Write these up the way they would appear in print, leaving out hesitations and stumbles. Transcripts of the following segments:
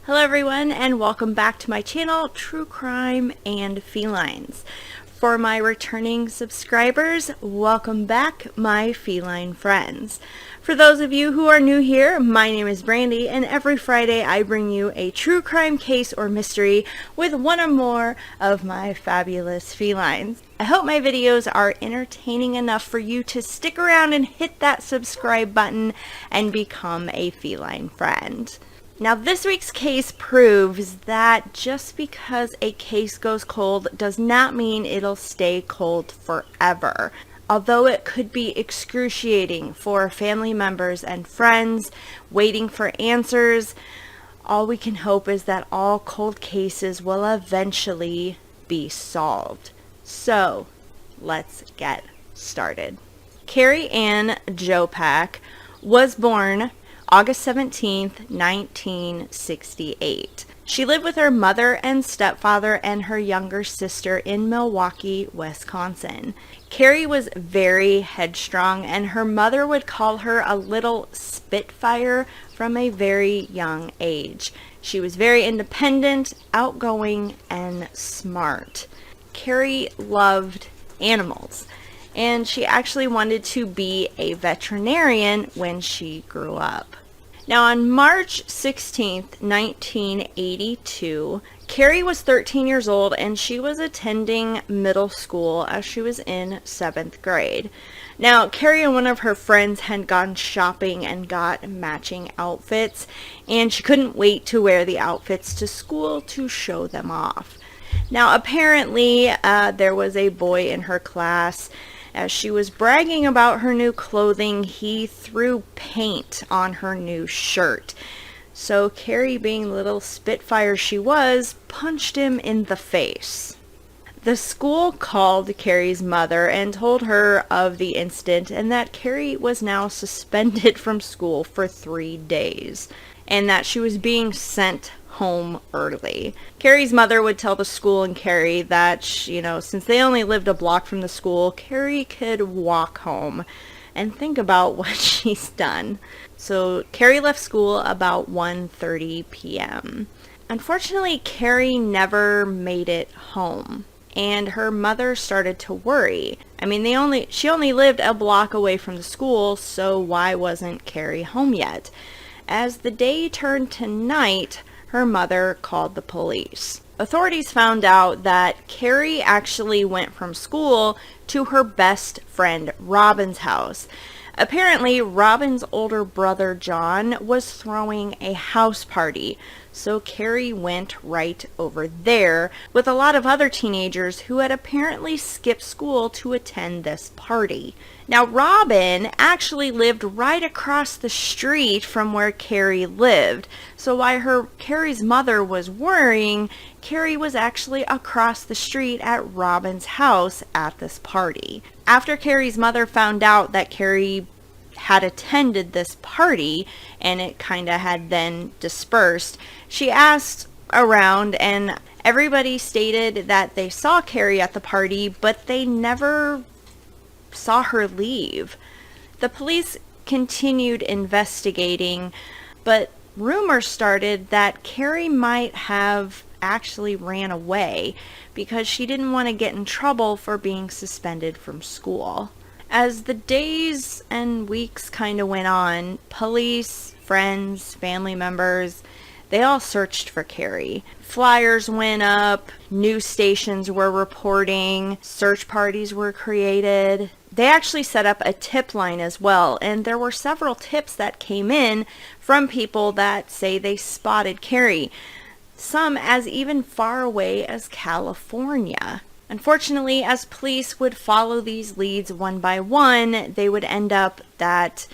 Hello everyone, and welcome back to my channel, True Crime and Felines. For my returning subscribers, welcome back, my feline friends. For those of you who are new here, my name is Brandy, and every Friday I bring you a true crime case or mystery with one or more of my fabulous felines. I hope my videos are entertaining enough for you to stick around and hit that subscribe button and become a feline friend. Now, this week's case proves that just because a case goes cold does not mean it'll stay cold forever. Although it could be excruciating for family members and friends waiting for answers, all we can hope is that all cold cases will eventually be solved. So, let's get started. Carrie Ann Jopek was born August 17th, 1968. She lived with her mother and stepfather and her younger sister in Milwaukee, Wisconsin. Carrie was very headstrong, and her mother would call her a little spitfire from a very young age. She was very independent, outgoing, and smart. Carrie loved animals, and she actually wanted to be a veterinarian when she grew up. Now, on March 16th, 1982, Carrie was 13 years old, and she was attending middle school as she was in 7th grade. Now, Carrie and one of her friends had gone shopping and got matching outfits, and she couldn't wait to wear the outfits to school to show them off. Now, apparently, there was a boy in her class. As she was bragging about her new clothing, he threw paint on her new shirt. So Carrie, being little spitfire she was, punched him in the face. The school called Carrie's mother and told her of the incident and that Carrie was now suspended from school for 3 days and that she was being sent home early. Carrie's mother would tell the school and Carrie that, since they only lived a block from the school, Carrie could walk home. And think about what she's done. So Carrie left school about 1:30 p.m. Unfortunately, Carrie never made it home, and her mother started to worry. She only lived a block away from the school, so why wasn't Carrie home yet? As the day turned to night, her mother called the police. Authorities found out that Carrie actually went from school to her best friend Robin's house. Apparently, Robin's older brother John was throwing a house party, so Carrie went right over there with a lot of other teenagers who had apparently skipped school to attend this party. Now, Robin actually lived right across the street from where Carrie lived, so while Carrie's mother was worrying, Carrie was actually across the street at Robin's house at this party. After Carrie's mother found out that Carrie had attended this party and it kind of had then dispersed, she asked around and everybody stated that they saw Carrie at the party, but they never saw her leave. The police continued investigating, but rumors started that Carrie might have actually ran away because she didn't want to get in trouble for being suspended from school. As the days and weeks kind of went on, police, friends, family members, they all searched for Carrie. Flyers went up, news stations were reporting, search parties were created. They actually set up a tip line as well, and there were several tips that came in from people that say they spotted Carrie, some as even far away as California. Unfortunately, as police would follow these leads one by one, they would end up that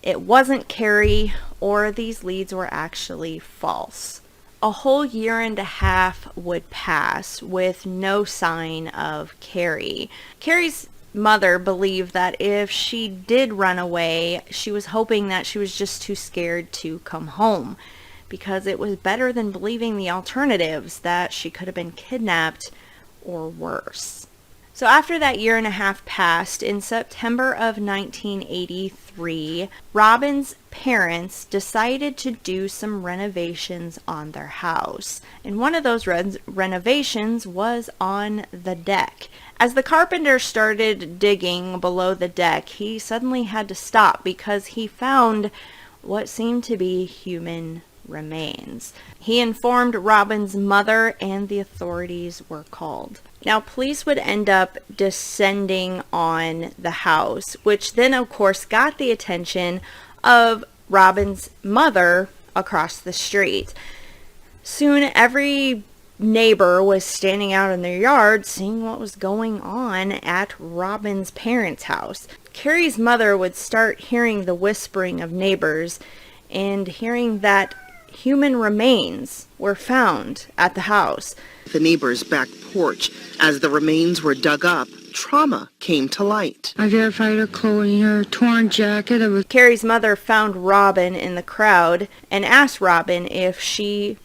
it wasn't Carrie, or these leads were actually false. A whole year and a half would pass with no sign of Carrie. Carrie's mother believed that if she did run away, she was hoping that she was just too scared to come home, because it was better than believing the alternatives that she could have been kidnapped or worse. So after that year and a half passed, in September of 1983, Robin's parents decided to do some renovations on their house. And one of those renovations was on the deck. As the carpenter started digging below the deck, he suddenly had to stop because he found what seemed to be human remains. He informed Robin's mother, and the authorities were called. Now, police would end up descending on the house, which then, of course, got the attention of Robin's mother across the street. Soon, every neighbor was standing out in their yard seeing what was going on at Robin's parents' house. Carrie's mother would start hearing the whispering of neighbors and hearing that human remains were found at the house. The neighbor's back porch. As the remains were dug up, trauma came to light. I verified her clothing, her torn jacket. Carrie's mother found Robin in the crowd and asked Robin if she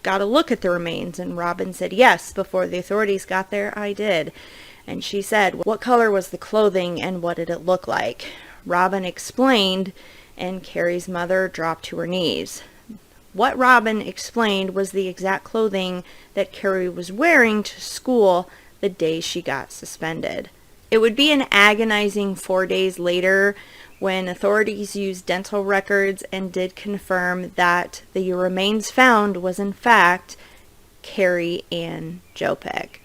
got a look at the remains, and Robin said, yes, before the authorities got there, I did. And she said, what color was the clothing and what did it look like? Robin explained, and Carrie's mother dropped to her knees. What Robin explained was the exact clothing that Carrie was wearing to school the day she got suspended. It would be an agonizing 4 days later when authorities used dental records and did confirm that the remains found was in fact Carrie and Jopek.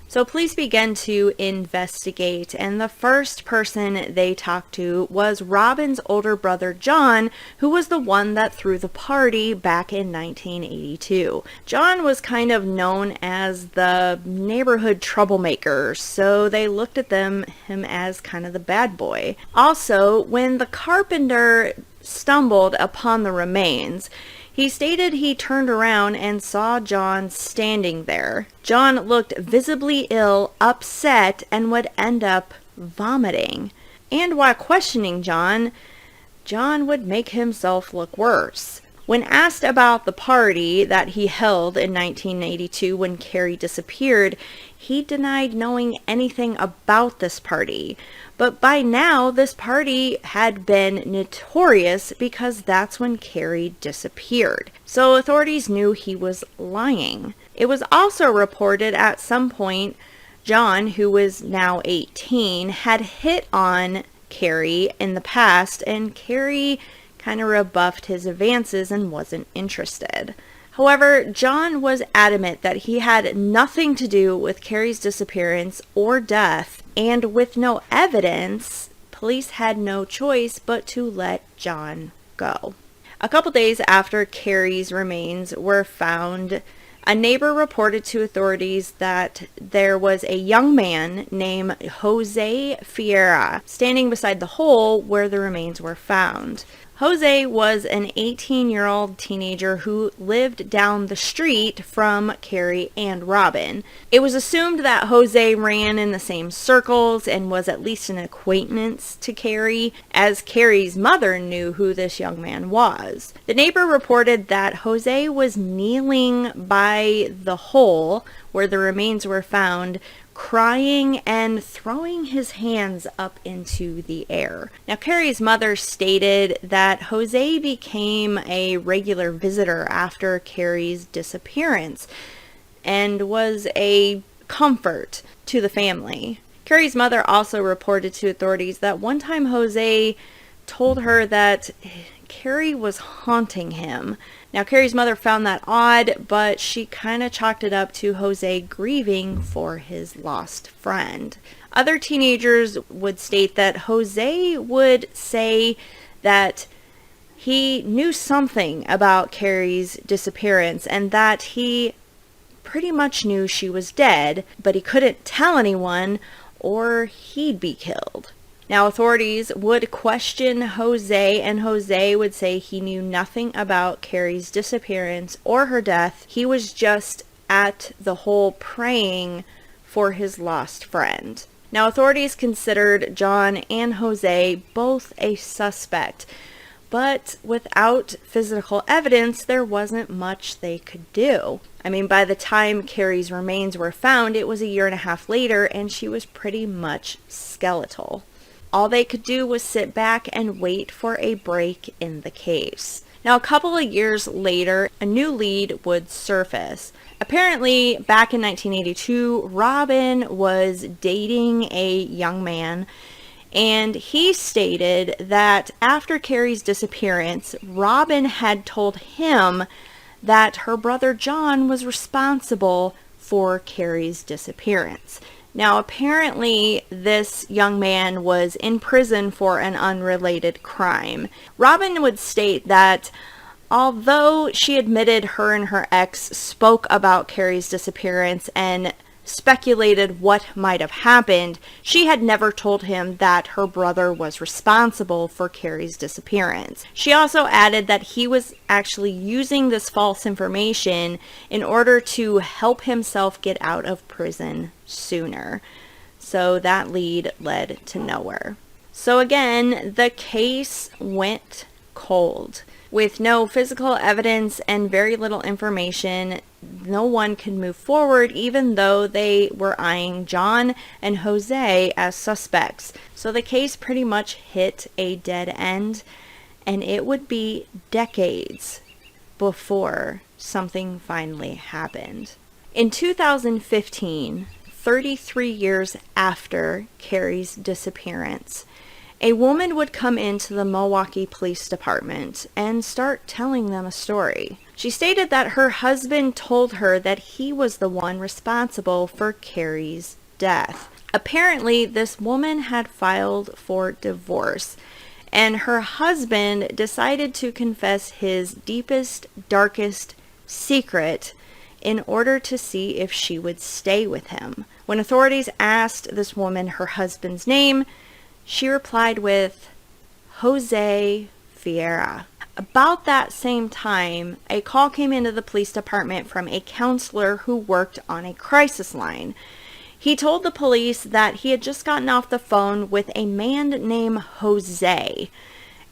So police began to investigate, and the first person they talked to was Robin's older brother John, who was the one that threw the party back in 1982. John was kind of known as the neighborhood troublemaker, so they looked at him as kind of the bad boy. Also, when the carpenter stumbled upon the remains, he stated he turned around and saw John standing there. John looked visibly ill, upset, and would end up vomiting. And while questioning John would make himself look worse. When asked about the party that he held in 1982 when Carrie disappeared, he denied knowing anything about this party. But by now, this party had been notorious because that's when Carrie disappeared. So authorities knew he was lying. It was also reported at some point John, who was now 18, had hit on Carrie in the past, and Carrie kind of rebuffed his advances and wasn't interested. However, John was adamant that he had nothing to do with Carrie's disappearance or death, and with no evidence, police had no choice but to let John go. A couple days after Carrie's remains were found, a neighbor reported to authorities that there was a young man named Jose Fiera standing beside the hole where the remains were found. Jose was an 18-year-old teenager who lived down the street from Carrie and Robin. It was assumed that Jose ran in the same circles and was at least an acquaintance to Carrie, as Carrie's mother knew who this young man was. The neighbor reported that Jose was kneeling by the hole where the remains were found, crying and throwing his hands up into the air. Now, Carrie's mother stated that Jose became a regular visitor after Carrie's disappearance and was a comfort to the family. Carrie's mother also reported to authorities that one time Jose told her that Carrie was haunting him. Now, Carrie's mother found that odd, but she kind of chalked it up to Jose grieving for his lost friend. Other teenagers would state that Jose would say that he knew something about Carrie's disappearance and that he pretty much knew she was dead, but he couldn't tell anyone or he'd be killed. Now, authorities would question Jose, and Jose would say he knew nothing about Carrie's disappearance or her death. He was just at the hole praying for his lost friend. Now, authorities considered John and Jose both a suspect, but without physical evidence, there wasn't much they could do. I mean, by the time Carrie's remains were found, it was a year and a half later, and she was pretty much skeletal. All they could do was sit back and wait for a break in the case. Now, a couple of years later, a new lead would surface. Apparently, back in 1982, Robin was dating a young man, and he stated that after Carrie's disappearance, Robin had told him that her brother John was responsible for Carrie's disappearance. Now, apparently, this young man was in prison for an unrelated crime. Robin would state that although she admitted her and her ex spoke about Carrie's disappearance and speculated what might have happened, she had never told him that her brother was responsible for Carrie's disappearance. She also added that he was actually using this false information in order to help himself get out of prison sooner. So that lead led to nowhere. So again, the case went cold. With no physical evidence and very little information, no one could move forward, even though they were eyeing John and Jose as suspects. So the case pretty much hit a dead end, and it would be decades before something finally happened. In 2015, 33 years after Carrie's disappearance, a woman would come into the Milwaukee Police Department and start telling them a story. She stated that her husband told her that he was the one responsible for Carrie's death. Apparently, this woman had filed for divorce, and her husband decided to confess his deepest, darkest secret in order to see if she would stay with him. When authorities asked this woman her husband's name, she replied with Jose Fiera. About that same time, a call came into the police department from a counselor who worked on a crisis line. He told the police that he had just gotten off the phone with a man named Jose,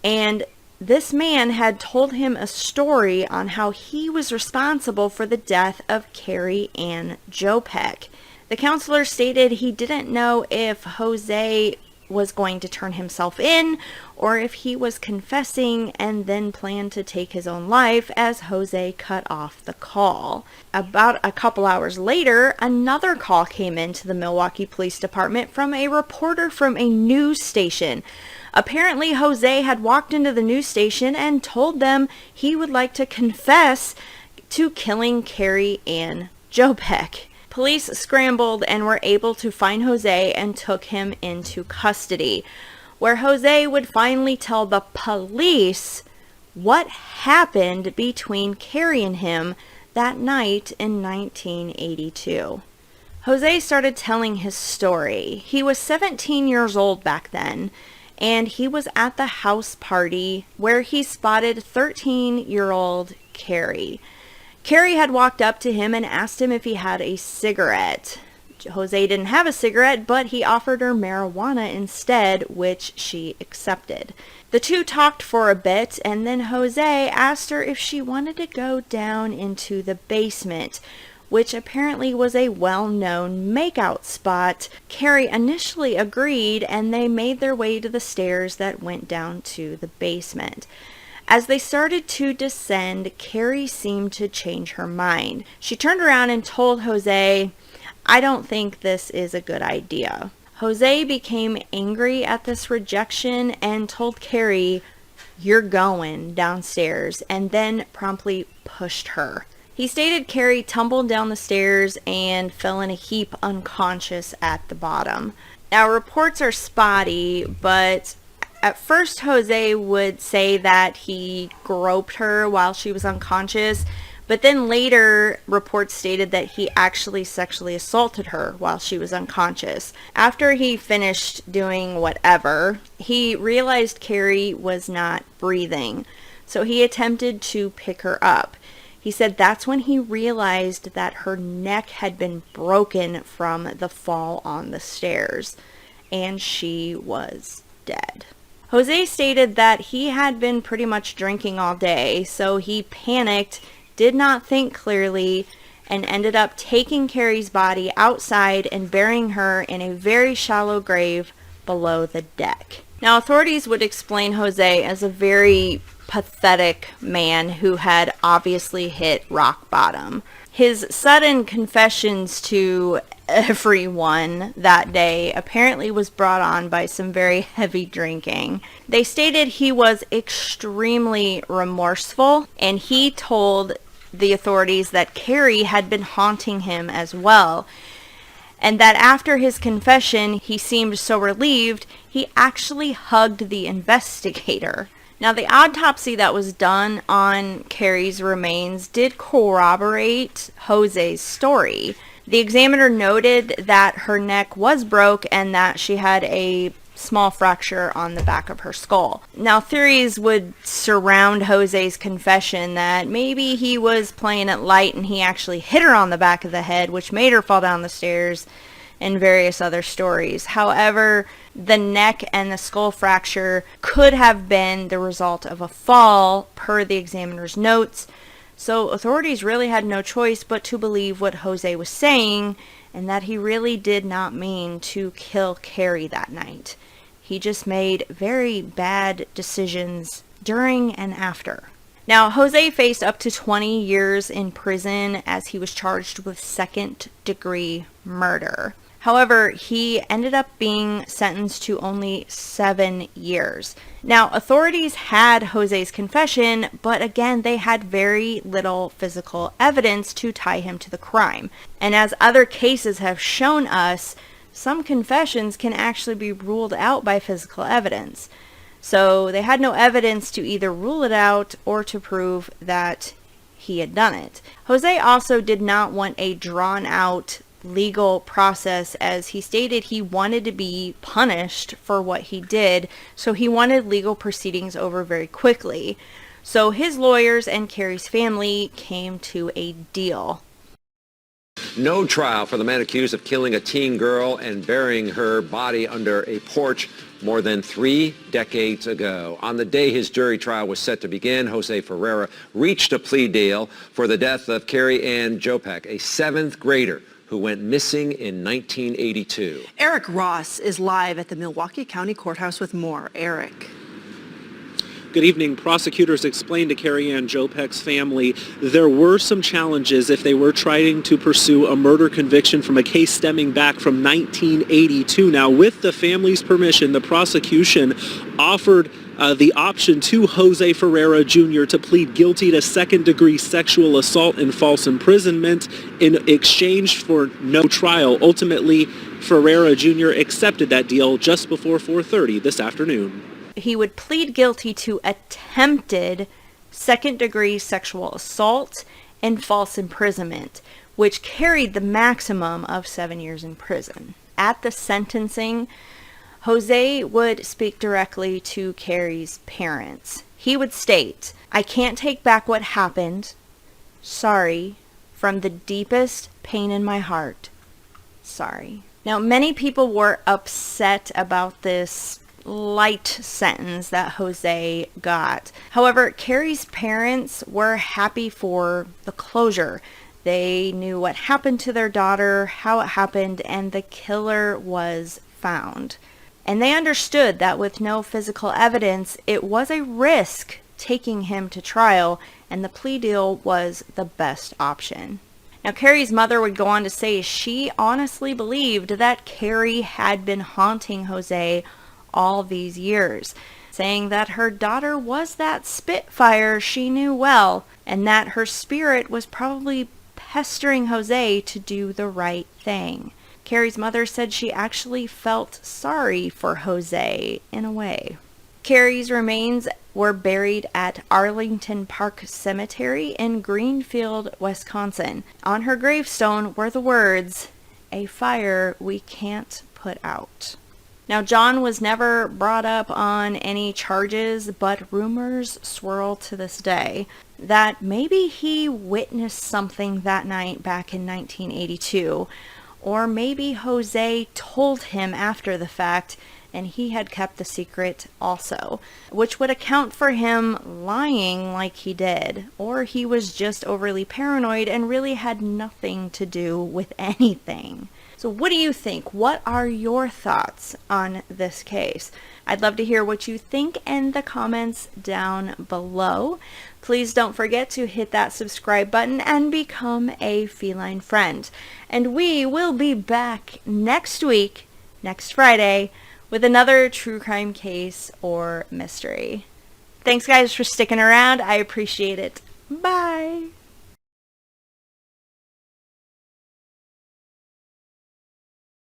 and this man had told him a story on how he was responsible for the death of Carrie and Jopek. The counselor stated he didn't know if Jose was going to turn himself in or if he was confessing and then planned to take his own life, as Jose cut off the call. About a couple hours later, another call came into the Milwaukee Police Department from a reporter from a news station. Apparently, Jose had walked into the news station and told them he would like to confess to killing Carrie and Jopek. Police scrambled and were able to find Jose and took him into custody, where Jose would finally tell the police what happened between Carrie and him that night in 1982. Jose started telling his story. He was 17 years old back then, and he was at the house party where he spotted 13-year-old Carrie. Carrie had walked up to him and asked him if he had a cigarette. Jose didn't have a cigarette, but he offered her marijuana instead, which she accepted. The two talked for a bit, and then Jose asked her if she wanted to go down into the basement, which apparently was a well-known makeout spot. Carrie initially agreed, and they made their way to the stairs that went down to the basement. As they started to descend, Carrie seemed to change her mind. She turned around and told Jose, "I don't think this is a good idea." Jose became angry at this rejection and told Carrie, "You're going downstairs," and then promptly pushed her. He stated Carrie tumbled down the stairs and fell in a heap unconscious at the bottom. Now, reports are spotty, but at first, Jose would say that he groped her while she was unconscious, but then later reports stated that he actually sexually assaulted her while she was unconscious. After he finished doing whatever, he realized Carrie was not breathing, so he attempted to pick her up. He said that's when he realized that her neck had been broken from the fall on the stairs, and she was dead. Jose stated that he had been pretty much drinking all day, so he panicked, did not think clearly, and ended up taking Carrie's body outside and burying her in a very shallow grave below the deck. Now, authorities would explain Jose as a very pathetic man who had obviously hit rock bottom. His sudden confessions to everyone that day apparently was brought on by some very heavy drinking. They stated he was extremely remorseful, and he told the authorities that Carrie had been haunting him as well, and that after his confession he seemed so relieved he actually hugged the investigator. Now, the autopsy that was done on Carrie's remains did corroborate Jose's story. The examiner noted that her neck was broke and that she had a small fracture on the back of her skull. Now, theories would surround Jose's confession that maybe he was playing it light and he actually hit her on the back of the head, which made her fall down the stairs, and various other stories. However, the neck and the skull fracture could have been the result of a fall, per the examiner's notes. So authorities really had no choice but to believe what Jose was saying, and that he really did not mean to kill Carrie that night. He just made very bad decisions during and after. Now, Jose faced up to 20 years in prison as he was charged with second-degree murder. However, he ended up being sentenced to only 7 years. Now, authorities had Jose's confession, but again, they had very little physical evidence to tie him to the crime. And as other cases have shown us, some confessions can actually be ruled out by physical evidence. So they had no evidence to either rule it out or to prove that he had done it. Jose also did not want a drawn-out legal process, as he stated he wanted to be punished for what he did, so he wanted legal proceedings over very quickly. So his lawyers and Carrie's family came to a deal. No trial for the man accused of killing a teen girl and burying her body under a porch more than 3 decades ago. On the day his jury trial was set to begin, Jose Ferreira reached a plea deal for the death of Carrie Ann Jopek, a 7th grader who went missing in 1982. Eric Ross is live at the Milwaukee County Courthouse with more. Eric. Good evening. Prosecutors explained to Carrie Ann Jopek's family there were some challenges if they were trying to pursue a murder conviction from a case stemming back from 1982. Now, with the family's permission, the prosecution offered the option to Jose Ferreira Jr. to plead guilty to second-degree sexual assault and false imprisonment in exchange for no trial. Ultimately, Ferreira Jr. accepted that deal just before 4:30 this afternoon. He would plead guilty to attempted second-degree sexual assault and false imprisonment, which carried the maximum of 7 years in prison. At the sentencing, Jose would speak directly to Carrie's parents. He would state, "I can't take back what happened. Sorry. From the deepest pain in my heart. Sorry." Now, many people were upset about this light sentence that Jose got. However, Carrie's parents were happy for the closure. They knew what happened to their daughter, how it happened, and the killer was found. And they understood that with no physical evidence, it was a risk taking him to trial, and the plea deal was the best option. Now, Carrie's mother would go on to say she honestly believed that Carrie had been haunting Jose all these years, saying that her daughter was that Spitfire she knew well, and that her spirit was probably pestering Jose to do the right thing. Carrie's mother said she actually felt sorry for Jose in a way. Carrie's remains were buried at Arlington Park Cemetery in Greenfield, Wisconsin. On her gravestone were the words, "A fire we can't put out." Now, John was never brought up on any charges, but rumors swirl to this day that maybe he witnessed something that night back in 1982, Or maybe Jose told him after the fact and he had kept the secret also, which would account for him lying like he did. Or he was just overly paranoid and really had nothing to do with anything. So what do you think? What are your thoughts on this case? I'd love to hear what you think in the comments down below. Please don't forget to hit that subscribe button and become a feline friend. And we will be back next week, next Friday, with another true crime case or mystery. Thanks guys for sticking around. I appreciate it. Bye.